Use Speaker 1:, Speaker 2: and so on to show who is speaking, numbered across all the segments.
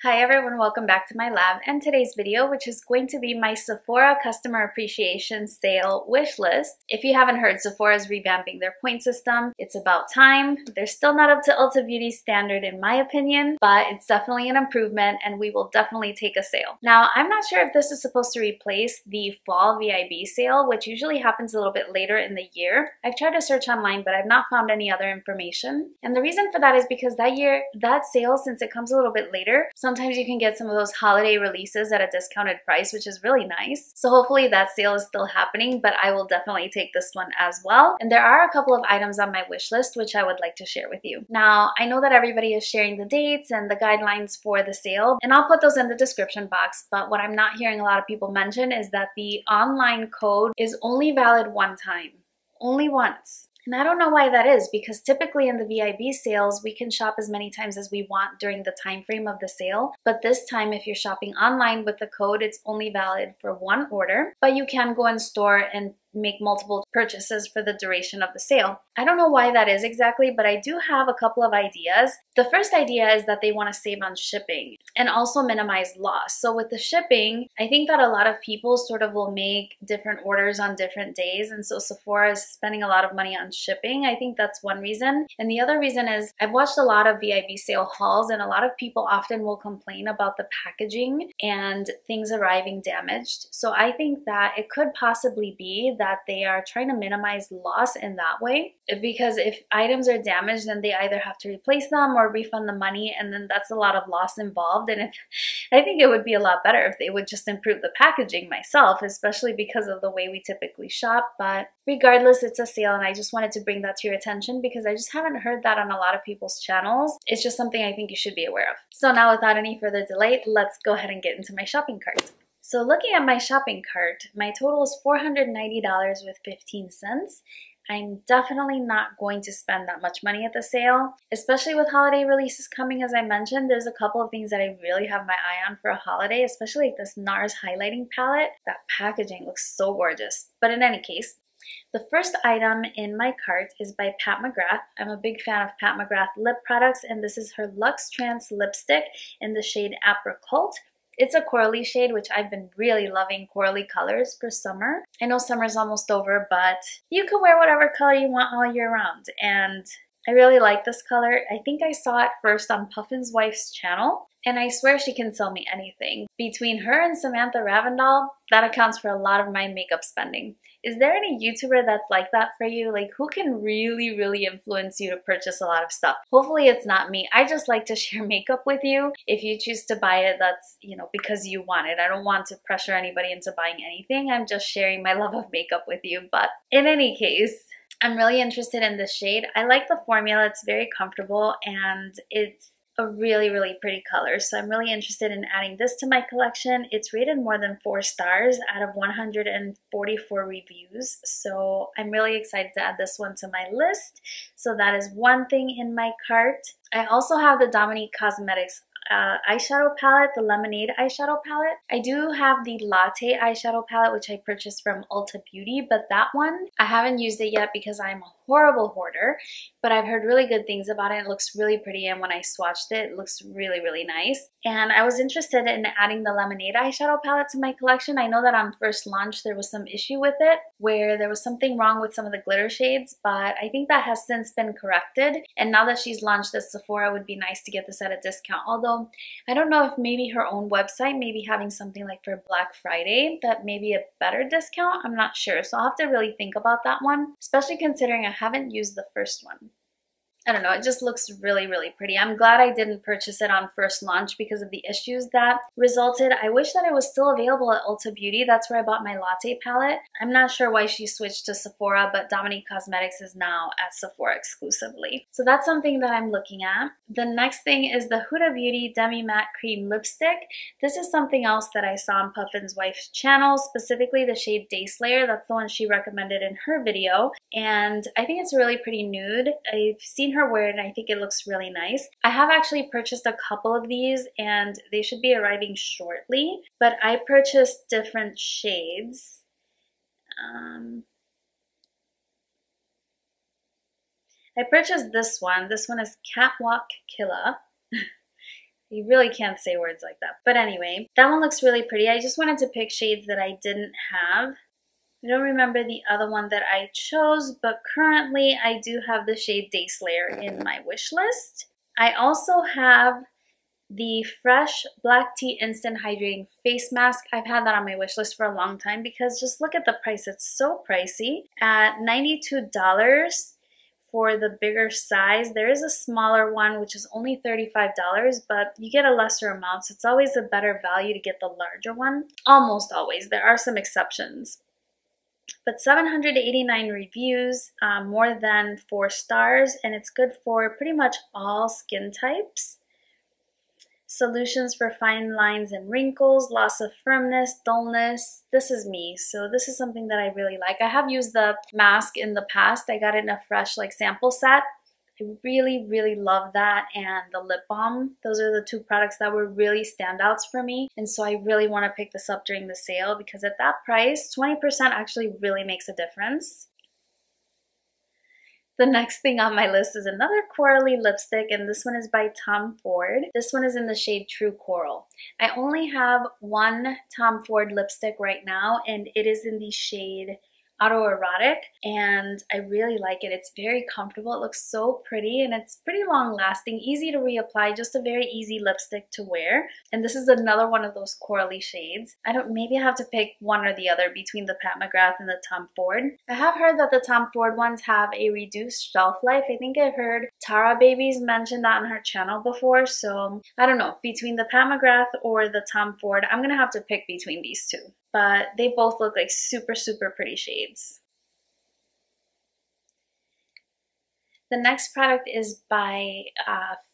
Speaker 1: Hi everyone, welcome back to my lab and today's video, which is going to be my Sephora Customer Appreciation Sale wish list. If you haven't heard, Sephora is revamping their point system. It's about time. They're still not up to Ulta Beauty's standard in my opinion, but it's definitely an improvement and we will definitely take a sale. Now, I'm not sure if this is supposed to replace the fall VIB sale, which usually happens a little bit later in the year. I've tried to search online, but I've not found any other information. And the reason for that is because that sale, since it comes a little bit later, sometimes you can get some of those holiday releases at a discounted price, which is really nice. So hopefully that sale is still happening, but I will definitely take this one as well. And there are a couple of items on my wish list which I would like to share with you. Now, I know that everybody is sharing the dates and the guidelines for the sale, and I'll put those in the description box, but what I'm not hearing a lot of people mention is that the online code is only valid one time. Only once. And I don't know why that is, because typically in the VIB sales, we can shop as many times as we want during the time frame of the sale. But this time, if you're shopping online with the code, it's only valid for one order. But you can go in store and make multiple purchases for the duration of the sale. I don't know why that is exactly, but I do have a couple of ideas. The first idea is that they want to save on shipping and also minimize loss. So with the shipping, I think that a lot of people sort of will make different orders on different days, and so Sephora is spending a lot of money on shipping. I think that's one reason. And the other reason is I've watched a lot of VIB sale hauls, and a lot of people often will complain about the packaging and things arriving damaged. So I think that it could possibly be that they are trying to minimize loss in that way, because if items are damaged, then they either have to replace them or refund the money, and then that's a lot of loss involved. And I think it would be a lot better if they would just improve the packaging myself, especially because of the way we typically shop. But regardless, it's a sale, and I just wanted to bring that to your attention because I just haven't heard that on a lot of people's channels. It's just something I think you should be aware of. So now, without any further delay, let's go ahead and get into my shopping cart. So looking at my shopping cart, my total is $490.15. I'm definitely not going to spend that much money at the sale, especially with holiday releases coming. As I mentioned, there's a couple of things that I really have my eye on for a holiday, especially like this NARS highlighting palette. That packaging looks so gorgeous. But in any case, the first item in my cart is by Pat McGrath. I'm a big fan of Pat McGrath lip products, and this is her Luxe Trance lipstick in the shade Apricot. It's a corally shade, which I've been really loving corally colors for summer. I know summer's almost over, but you can wear whatever color you want all year round. And I really like this color. I think I saw it first on Puffin's wife's channel, and I swear she can sell me anything. Between her and Samantha Ravndal, that accounts for a lot of my makeup spending. Is there any YouTuber that's like that for you? Like, who can really influence you to purchase a lot of stuff? Hopefully it's not me. I just like to share makeup with you. If you choose to buy it, that's, because you want it. I don't want to pressure anybody into buying anything. I'm just sharing my love of makeup with you. But in any case, I'm really interested in this shade. I like the formula. It's very comfortable and it's a really pretty color. So I'm really interested in adding this to my collection. It's rated more than 4 stars out of 144 reviews. So I'm really excited to add this one to my list. So that is one thing in my cart. I also have the Dominique Cosmetics eyeshadow palette, the Lemonade eyeshadow palette. I do have the Latte eyeshadow palette, which I purchased from Ulta Beauty, but that one, I haven't used it yet because I'm a horrible hoarder, but I've heard really good things about it. It looks really pretty, and when I swatched it, it looks really nice. And I was interested in adding the Lemonade eyeshadow palette to my collection. I know that on first launch, there was some issue with it, where there was something wrong with some of the glitter shades, but I think that has since been corrected. And now that she's launched at Sephora, it would be nice to get this at a discount. Although, I don't know if maybe her own website may be having something like for Black Friday that may be a better discount. I'm not sure. So I'll have to really think about that one, especially considering I haven't used the first one. I don't know, it just looks really pretty. I'm glad I didn't purchase it on first launch because of the issues that resulted. I wish that it was still available at Ulta Beauty. That's where I bought my Latte palette. I'm not sure why she switched to Sephora, but Dominique Cosmetics is now at Sephora exclusively. So that's something that I'm looking at. The next thing is the Huda Beauty Demi Matte Cream Lipstick. This is something else that I saw on Puffin's wife's channel, specifically the shade Day Slayer. That's the one she recommended in her video. And I think it's a really pretty nude. I've seen her wear it and I think it looks really nice. I have actually purchased a couple of these and they should be arriving shortly, but I purchased different shades. I purchased this one. This one is Catwalk Killa. You really can't say words like that. But anyway, that one looks really pretty. I just wanted to pick shades that I didn't have. I don't remember the other one that I chose, but currently I do have the shade Day Slayer in my wish list. I also have the Fresh Black Tea Instant Hydrating Face Mask. I've had that on my wish list for a long time because just look at the price. It's so pricey. At $92 for the bigger size. There is a smaller one which is only $35, but you get a lesser amount, so it's always a better value to get the larger one. Almost always. There are some exceptions. But 789 reviews, more than 4 stars, and it's good for pretty much all skin types. Solutions for fine lines and wrinkles, loss of firmness, dullness. This is me, so this is something that I really like. I have used the mask in the past. I got it in a fresh sample set. I really love that, and the lip balm. Those are the two products that were really standouts for me, and so I really want to pick this up during the sale because at that price, 20% actually really makes a difference. The next thing on my list is another corally lipstick, and this one is by Tom Ford. This one is in the shade True Coral. I only have one Tom Ford lipstick right now, and it is in the shade Autoerotic, and I really like it. It's very comfortable. It looks so pretty, and it's pretty long lasting, easy to reapply, just a very easy lipstick to wear. And this is another one of those corally shades. Maybe I have to pick one or the other between the Pat McGrath and the Tom Ford. I have heard that the Tom Ford ones have a reduced shelf life. I think I've heard Tara Babies mention that on her channel before, so I don't know. Between the Pat McGrath or the Tom Ford, I'm gonna have to pick between these two. But they both look like super pretty shades. The next product is by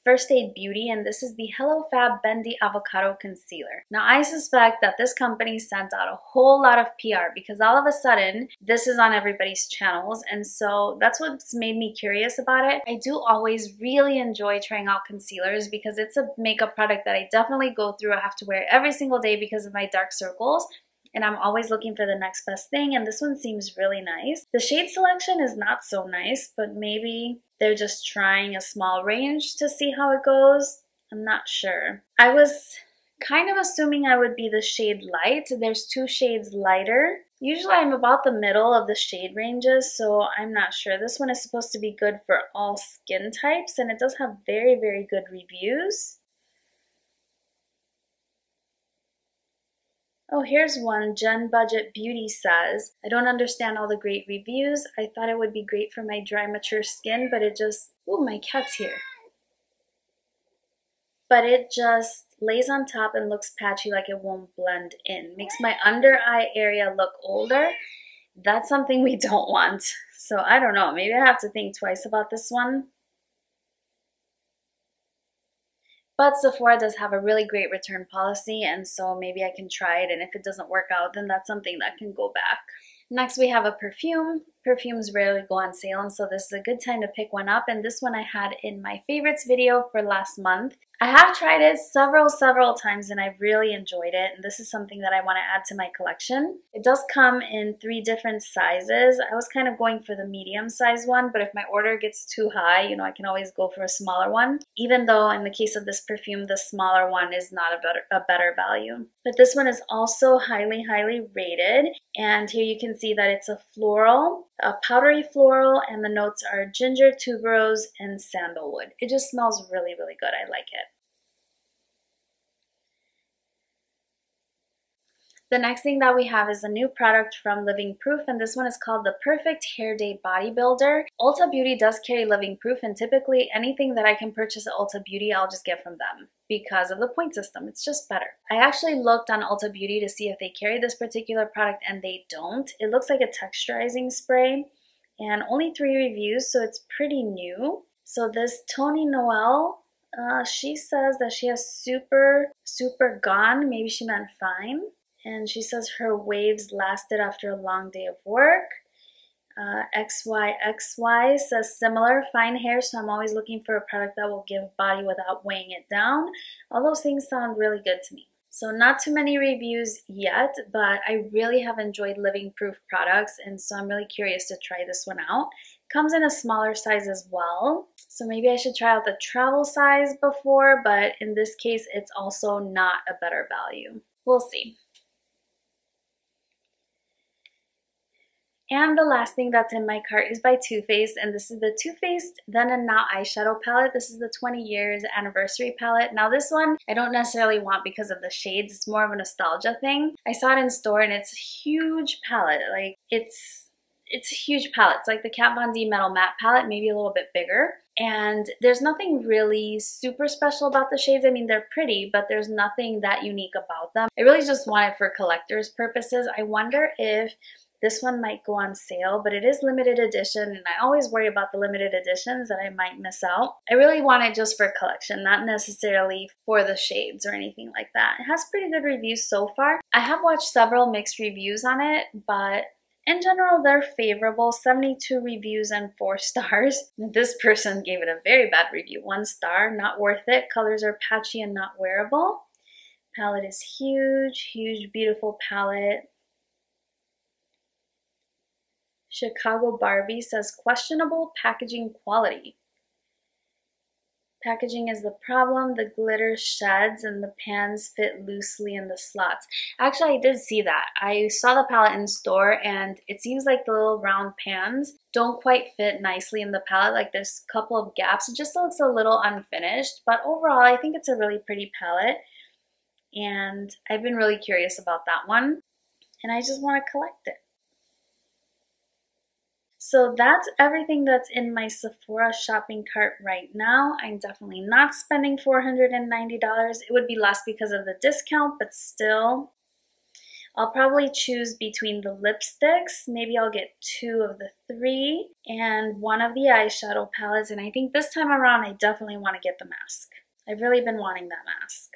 Speaker 1: First Aid Beauty, and this is the Hello Fab Bendy Avocado Concealer. Now, I suspect that this company sent out a whole lot of PR because all of a sudden, this is on everybody's channels, and so that's what's made me curious about it. I do always really enjoy trying out concealers because it's a makeup product that I definitely go through. I have to wear it every single day because of my dark circles. And I'm always looking for the next best thing, and this one seems really nice. The shade selection is not so nice, but maybe they're just trying a small range to see how it goes. I'm not sure. I was kind of assuming I would be the shade light. There's 2 shades lighter. Usually I'm about the middle of the shade ranges, so I'm not sure. This one is supposed to be good for all skin types, and it does have very good reviews. Oh, here's one. Jen Budget Beauty says, I don't understand all the great reviews. I thought it would be great for my dry, mature skin, but it just... Ooh, my cat's here. But it just lays on top and looks patchy, like it won't blend in. Makes my under eye area look older. That's something we don't want. So I don't know. Maybe I have to think twice about this one. But Sephora does have a really great return policy, and so maybe I can try it, and if it doesn't work out, then that's something that can go back. Next, we have a perfume. Perfumes rarely go on sale, and so this is a good time to pick one up, and this one I had in my favorites video for last month. I have tried it several times, and I've really enjoyed it, and this is something that I want to add to my collection. It does come in 3 different sizes. I was kind of going for the medium size one, but if my order gets too high, I can always go for a smaller one, even though in the case of this perfume, the smaller one is not a better value. But this one is also highly rated, and here you can see that it's a floral, a powdery floral, and the notes are ginger, tuberose, and sandalwood. It just smells really good. I like it. The next thing that we have is a new product from Living Proof, and this one is called the Perfect Hair Day Bodybuilder. Ulta Beauty does carry Living Proof, and typically anything that I can purchase at Ulta Beauty, I'll just get from them because of the point system. It's just better. I actually looked on Ulta Beauty to see if they carry this particular product, and they don't. It looks like a texturizing spray, and only 3 reviews, so it's pretty new. So this Tony Noel, she says that she has super gone. Maybe she meant fine. And she says her waves lasted after a long day of work. XYXY says similar, fine hair, so I'm always looking for a product that will give body without weighing it down. All those things sound really good to me. So not too many reviews yet, but I really have enjoyed Living Proof products, and so I'm really curious to try this one out. Comes in a smaller size as well. So maybe I should try out the travel size before, but in this case, it's also not a better value. We'll see. And the last thing that's in my cart is by Too Faced, and this is the Too Faced Then and Now eyeshadow palette. This is the 20 years anniversary palette. Now this one I don't necessarily want because of the shades. It's more of a nostalgia thing. I saw it in store and it's a huge palette. Like it's a huge palette. It's like the Kat Von D Metal Matte palette, maybe a little bit bigger. And there's nothing really super special about the shades. I mean, they're pretty, but there's nothing that unique about them. I really just want it for collector's purposes. I wonder if this one might go on sale, but it is limited edition, and I always worry about the limited editions that I might miss out. I really want it just for collection, not necessarily for the shades or anything like that. It has pretty good reviews so far. I have watched several mixed reviews on it, but in general, they're favorable. 72 reviews and 4 stars. This person gave it a very bad review. 1 star, not worth it. Colors are patchy and not wearable. Palette is huge, huge, beautiful palette. Chicago Barbie says questionable packaging quality. Packaging is the problem. The glitter sheds and the pans fit loosely in the slots. Actually, I did see that. I saw the palette in store and it seems like the little round pans don't quite fit nicely in the palette. Like there's a couple of gaps. It just looks a little unfinished. But overall, I think it's a really pretty palette. And I've been really curious about that one. And I just want to collect it. So that's everything that's in my Sephora shopping cart right now. I'm definitely not spending $490. It would be less because of the discount, but still. I'll probably choose between the lipsticks. Maybe I'll get 2 of the 3 and 1 of the eyeshadow palettes. And I think this time around, I definitely want to get the mask. I've really been wanting that mask.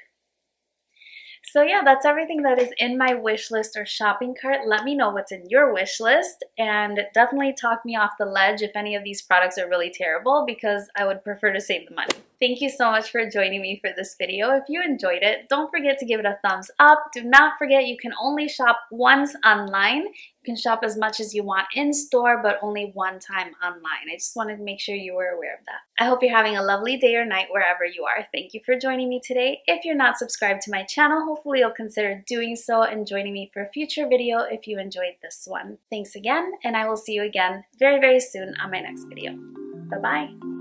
Speaker 1: So yeah, that's everything that is in my wish list or shopping cart. Let me know what's in your wish list and definitely talk me off the ledge if any of these products are really terrible, because I would prefer to save the money. Thank you so much for joining me for this video. If you enjoyed it, don't forget to give it a thumbs up. Do not forget you can only shop once online. You can shop as much as you want in store, but only one time online. I just wanted to make sure you were aware of that. I hope you're having a lovely day or night wherever you are. Thank you for joining me today. If you're not subscribed to my channel, hopefully you'll consider doing so and joining me for a future video if you enjoyed this one. Thanks again, and I will see you again very, very soon on my next video. Bye-bye.